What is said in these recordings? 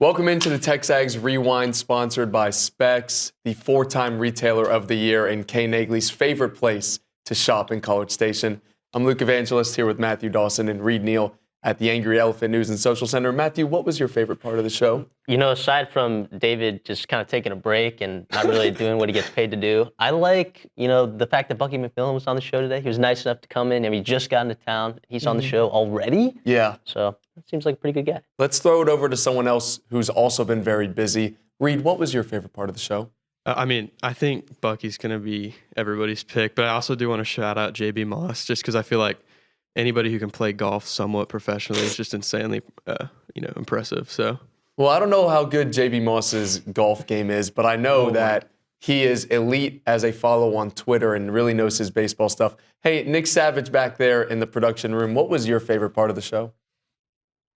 Welcome into the TexAgs Rewind, sponsored by Specs, the 4-time Retailer of the Year and Kay Nagley's favorite place to shop in College Station. I'm Luke Evangelist here with Matthew Dawson and Reed Neal at the Angry Elephant News and Social Center. Matthew, what was your favorite part of the show? You know, aside from David just kind of taking a break and not really doing what he gets paid to do, I like, the fact that Bucky McMillan was on the show today. He was nice enough to come in. I mean, he just got into town. He's on the show already. Yeah. So it seems like a pretty good guy. Let's throw it over to someone else who's also been very busy. Reed, what was your favorite part of the show? I think Bucky's going to be everybody's pick, but I also do want to shout out J.B. Moss just because I feel like anybody who can play golf somewhat professionally is just insanely, impressive. So, well, I don't know how good J.B. Moss's golf game is, but I know that he is elite as a follow on Twitter and really knows his baseball stuff. Hey, Nick Savage back there in the production room, what was your favorite part of the show?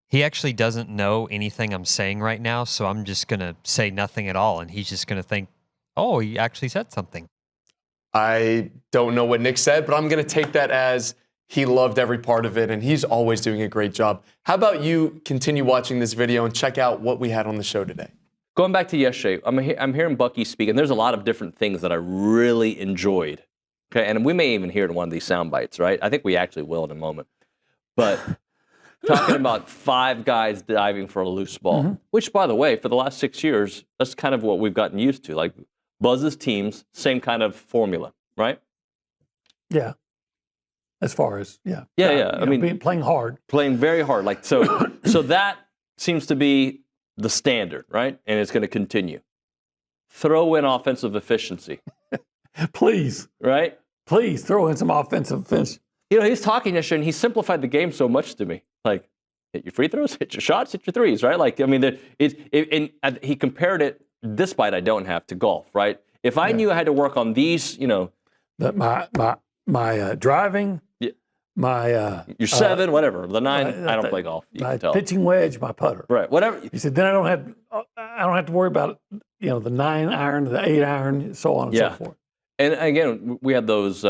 He actually doesn't know anything I'm saying right now, so I'm just going to say nothing at all, and he's just going to think, oh, he actually said something. I don't know what Nick said, but I'm going to take that as he loved every part of it, and he's always doing a great job. How about you continue watching this video and check out what we had on the show today? Going back to yesterday, I'm hearing Bucky speak, and there's a lot of different things that I really enjoyed. Okay, and we may even hear it in one of these sound bites, right? I think we actually will in a moment. But talking about 5 guys diving for a loose ball, which, by the way, for the last 6 years, that's kind of what we've gotten used to. Like Buzz's teams, same kind of formula, right? Yeah. As far as, Yeah. I mean, playing hard. Playing very hard. Like so that seems to be the standard, right? And it's going to continue. Throw in offensive efficiency. Please. Right? Please throw in some offensive efficiency. He's talking yesterday, and he simplified the game so much to me. Like, hit your free throws, hit your shots, hit your threes, right? Like, I mean, he compared it, this bite I don't have, to golf, right? If I knew I had to work on these, That my driving, my your 7, whatever, the 9. I don't play golf. You my can tell. pitching wedge, my putter. Right, whatever. He said, then I don't have to worry about the 9 iron, the 8 iron, so on and so forth. And again, we had those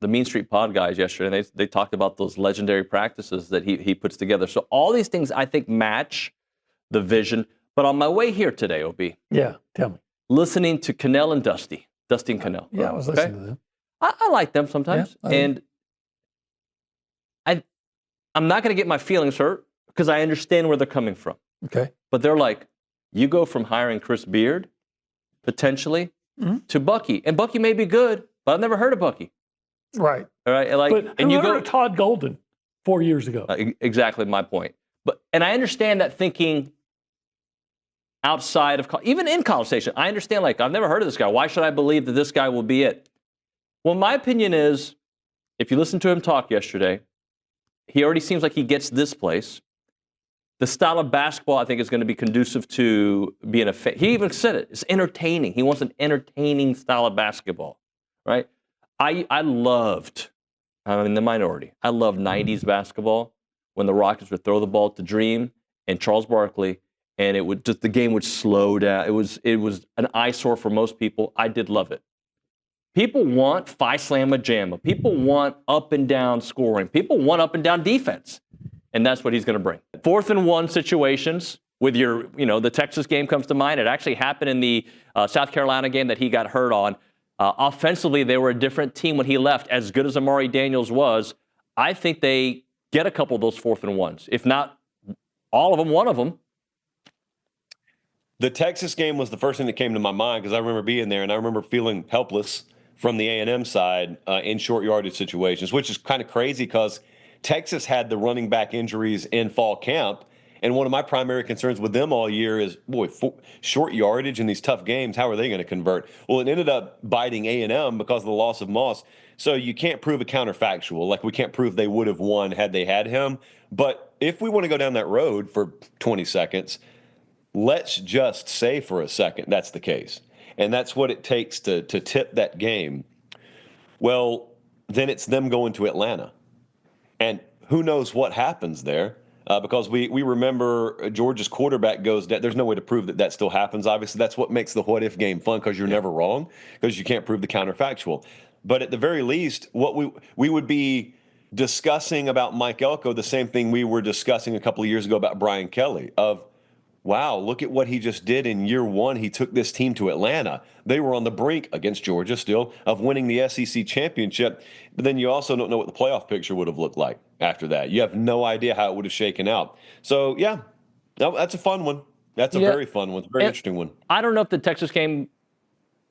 the Mean Street Pod guys yesterday, and they talked about those legendary practices that he puts together. So all these things I think match the vision. But on my way here today, OB. Yeah, tell me. Listening to Cannell and Dusty and Cannell. Yeah, I was listening to them. I like them sometimes. Yeah, and I'm not going to get my feelings hurt because I understand where they're coming from. Okay. But they're like, you go from hiring Chris Beard, potentially, to Bucky. And Bucky may be good, but I've never heard of Bucky. Right. All right. And you go to Todd Golden 4 years ago. Exactly my point. And I understand that thinking outside of, even in College Station, I understand, I've never heard of this guy. Why should I believe that this guy will be it? Well, my opinion is, if you listen to him talk yesterday, he already seems like he gets this place. The style of basketball, I think, is going to be conducive to being he even said it. It's entertaining. He wants an entertaining style of basketball, right? I loved, I'm in the minority, I loved 90s basketball when the Rockets would throw the ball to Dream and Charles Barkley, and the game would slow down. It was an eyesore for most people. I did love it. People want Phi Slamma Jamma. People want up and down scoring. People want up and down defense. And that's what he's going to bring. 4th and 1 situations with the Texas game comes to mind. It actually happened in the South Carolina game that he got hurt on. Offensively, they were a different team when he left. As good as Amari Daniels was, I think they get a couple of those 4th and 1s. If not all of them, one of them. The Texas game was the first thing that came to my mind because I remember being there and I remember feeling helpless from the A&M side in short yardage situations, which is kind of crazy because Texas had the running back injuries in fall camp. And one of my primary concerns with them all year is, short yardage in these tough games, how are they going to convert? Well, it ended up biting A&M because of the loss of Moss. So you can't prove a counterfactual. Like, we can't prove they would have won had they had him. But if we want to go down that road for 20 seconds, let's just say for a second that's the case. And that's what it takes to tip that game. Well, then it's them going to Atlanta. And who knows what happens there? Because we remember Georgia's quarterback goes down. There's no way to prove that still happens. Obviously, that's what makes the what-if game fun because you're never wrong because you can't prove the counterfactual. But at the very least, what we would be discussing about Mike Elko, the same thing we were discussing a couple of years ago about Brian Kelly, of wow, look at what he just did in year one. He took this team to Atlanta. They were on the brink, against Georgia still, of winning the SEC championship. But then you also don't know what the playoff picture would have looked like after that. You have no idea how it would have shaken out. So, yeah, that's a fun one. That's a very fun one. It's a very interesting one. I don't know if the Texas game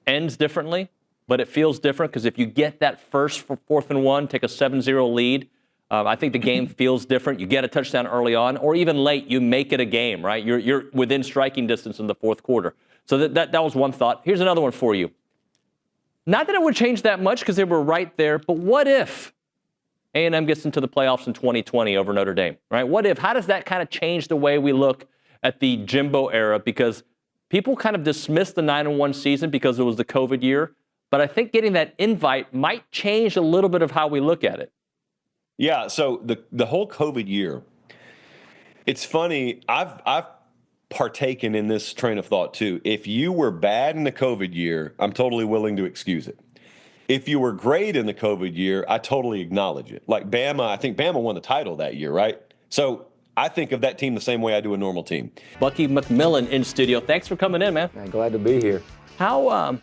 ends differently, but it feels different because if you get that first for 4th and 1, take a 7-0 lead, I think the game feels different. You get a touchdown early on, or even late, you make it a game, right? You're within striking distance in the 4th quarter. So that was one thought. Here's another one for you. Not that it would change that much because they were right there, but what if A&M gets into the playoffs in 2020 over Notre Dame, right? What if? How does that kind of change the way we look at the Jimbo era? Because people kind of dismissed the 9-1 season because it was the COVID year, but I think getting that invite might change a little bit of how we look at it. Yeah, so the whole COVID year, it's funny. I've partaken in this train of thought too. If you were bad in the COVID year, I'm totally willing to excuse it. If you were great in the COVID year, I totally acknowledge it. Like Bama, I think Bama won the title that year, right? So I think of that team the same way I do a normal team. Bucky McMillan in studio. Thanks for coming in, man. Glad to be here. How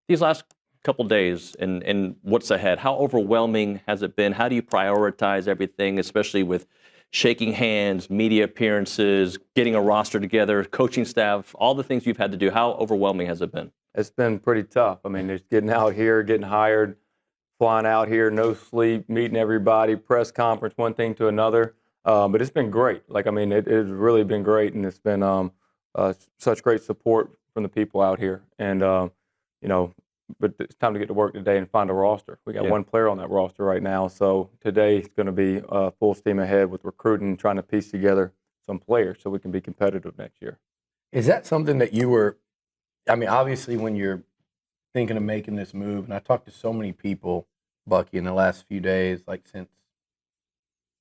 these last couple days and what's ahead, how overwhelming has it been? How do you prioritize everything, especially with shaking hands, media appearances, getting a roster together, coaching staff, all the things you've had to do? How overwhelming has it been? It's been pretty tough. I mean, just getting out here, getting hired, flying out here, no sleep, meeting everybody, press conference, one thing to another. But it's been great. Like, I mean, it's really been great, and it's been such great support from the people out here. And, you know, but it's time to get to work today and find a roster. We got one player on that roster right now. So today is going to be full steam ahead with recruiting and trying to piece together some players so we can be competitive next year. Is that something that you were, I mean, obviously when you're thinking of making this move, and I talked to so many people, Bucky, in the last few days, like since,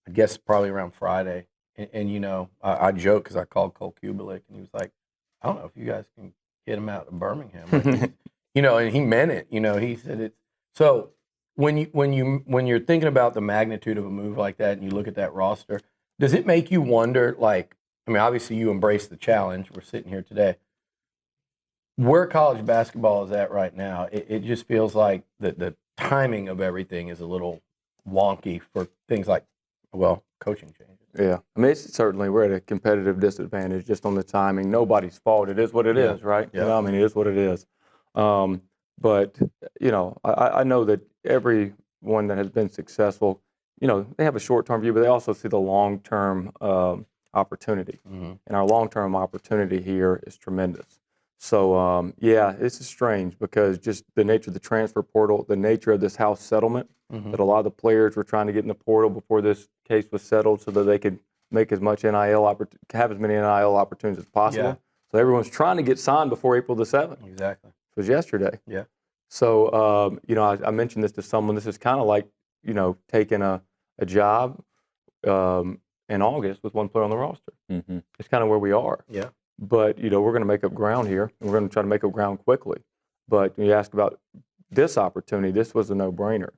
I guess probably around Friday. And you know, I joke because I called Cole Kubelik, and he was like, I don't know if you guys can get him out of Birmingham. Like, you know, and he meant it. You know, he said it. So when you're thinking about the magnitude of a move like that, and you look at that roster, does it make you wonder? Like, I mean, obviously you embrace the challenge. We're sitting here today. Where college basketball is at right now, it just feels like the timing of everything is a little wonky for things like, well, coaching changes. Yeah, I mean, it's certainly we're at a competitive disadvantage just on the timing. Nobody's fault. It is what it is, right? Yeah. You know, I mean, it is what it is. But, you know, I know that everyone that has been successful, you know, they have a short-term view, but they also see the long-term opportunity. Mm-hmm. And our long-term opportunity here is tremendous. So, yeah, it's strange because just the nature of the transfer portal, the nature of this house settlement, that a lot of the players were trying to get in the portal before this case was settled so that they could make as much have as many NIL opportunities as possible. Yeah. So everyone's trying to get signed before April the 7th. Exactly. It was yesterday. Yeah. So, you know, I mentioned this to someone. This is kind of like, you know, taking a job in August with one player on the roster. Mm-hmm. It's kind of where we are. Yeah. But, you know, we're going to make up ground here, and we're going to try to make up ground quickly. But you ask about this opportunity, this was a no-brainer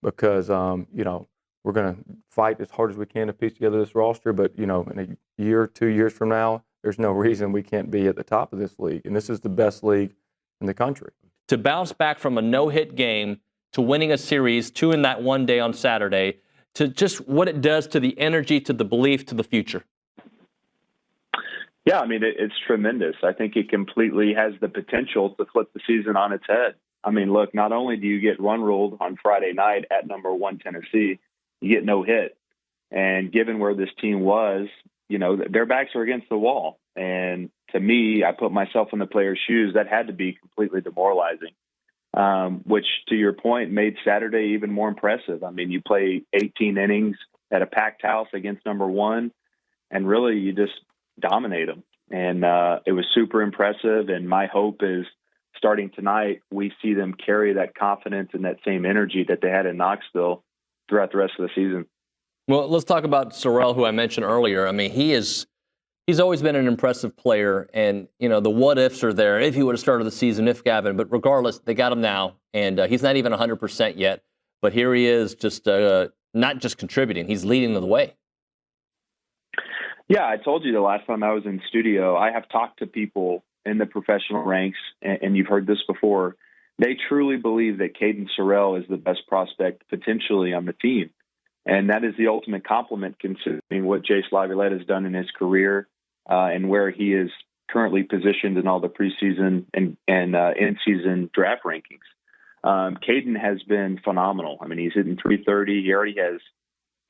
because, you know, we're going to fight as hard as we can to piece together this roster. But, you know, in a year, 2 years from now, there's no reason we can't be at the top of this league. And this is the best league in the country. To bounce back from a no-hit game to winning a series, 2 in that one day on Saturday, to just what it does to the energy, to the belief, to the future. Yeah, I mean, it's tremendous. I think it completely has the potential to flip the season on its head. I mean, look, not only do you get run ruled on Friday night at number 1 Tennessee, you get no hit. And given where this team was, you know, their backs are against the wall. And to me, I put myself in the player's shoes. That had to be completely demoralizing, which, to your point, made Saturday even more impressive. I mean, you play 18 innings at a packed house against number 1, and really you just dominate them. And it was super impressive. And my hope is starting tonight, we see them carry that confidence and that same energy that they had in Knoxville throughout the rest of the season. Well, let's talk about Sorrell, who I mentioned earlier. I mean, he's always been an impressive player, and you know the what ifs are there. If he would have started the season, if Gavin, but regardless, they got him now, and he's not even 100% yet. But here he is, just not just contributing; he's leading the way. Yeah, I told you the last time I was in studio, I have talked to people in the professional ranks, and you've heard this before. They truly believe that Caden Sorrell is the best prospect potentially on the team. And that is the ultimate compliment considering what Jace Laviolette has done in his career and where he is currently positioned in all the preseason and in-season draft rankings. Caden has been phenomenal. I mean, he's hitting 330. He already has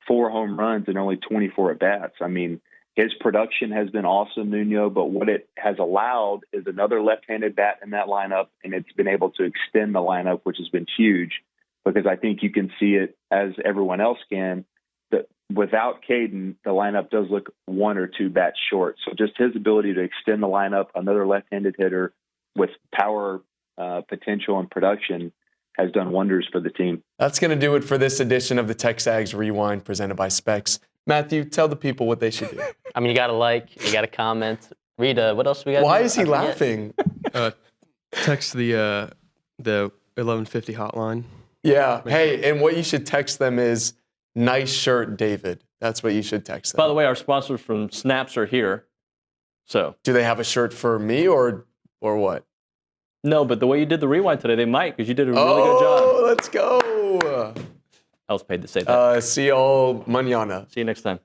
4 home runs and only 24 at-bats. I mean, his production has been awesome, Nuno, but what it has allowed is another left-handed bat in that lineup, and it's been able to extend the lineup, which has been huge, because I think you can see it as everyone else can, that without Caden, the lineup does look 1 or 2 bats short. So just his ability to extend the lineup, another left-handed hitter with power, potential, and production has done wonders for the team. That's going to do it for this edition of the TexAgs Rewind presented by Specs. Matthew, tell the people what they should do. I mean, you got to like, you got to comment. Rita, what else we got? Why is he laughing? Text the 1150 hotline. Yeah. Hey, and what you should text them is, nice shirt, David. That's what you should text them. By the way, our sponsors from Snaps are here. So do they have a shirt for me or what? No, but the way you did the rewind today, they might, because you did a really good job. Oh, let's go. I was paid to say that. See you all mañana. See you next time.